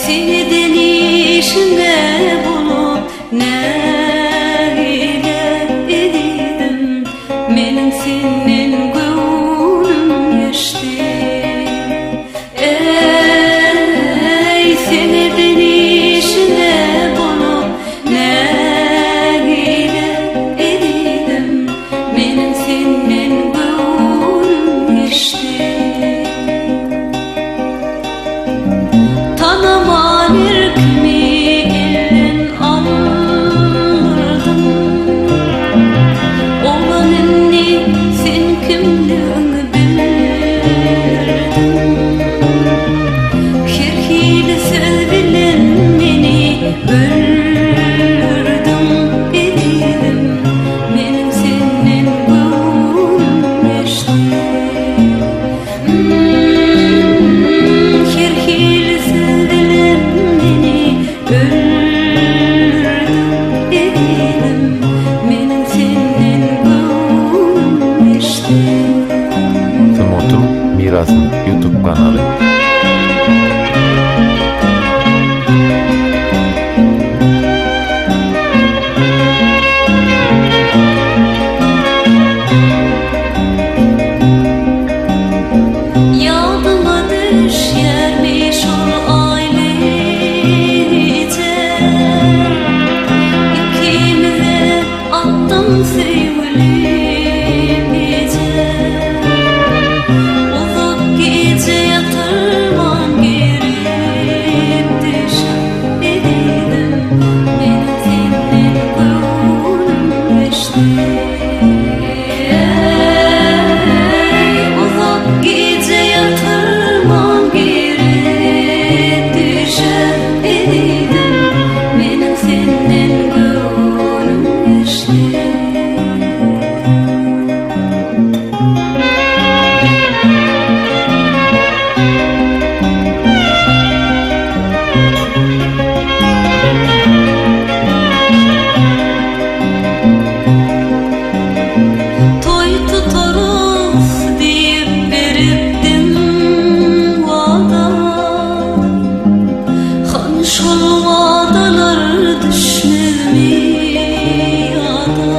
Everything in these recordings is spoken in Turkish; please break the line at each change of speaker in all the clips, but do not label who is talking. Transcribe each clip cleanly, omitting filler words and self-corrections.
Seni denişinde bulup neyle edidim, menin senin gönlüm geçti. Ey seni denişinde bulup neyle edidim, menin senin gönlüm geçti. Tanıman irkmi elin alırdım, olan inni sen kimliğini bilirdim. Kirkili sevgilim beni öldürdüm edidim, benim senin gönlüm geçti. Kirkili sevgilim beni öldürdüm edidim, benim senin gönlüm geçti.
Timotum Miras'ın YouTube kanalı.
Yadıma düşermiş o ailece, İkimize attım sevgilimize. Uzak gece yatırmam girip düşüp edidim, benim senin gönlüm geçti. Uzak gece yatırmam girip düşüp edidim, benim senin gönlüm geçti. Toy tutarız deyip veripdim vada, han şol vadalar düşmemi yada.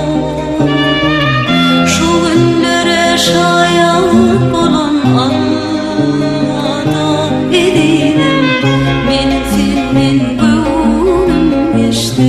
Şu günlere şayat bolan Allah'da edinim, benim senin gönlüm geçti.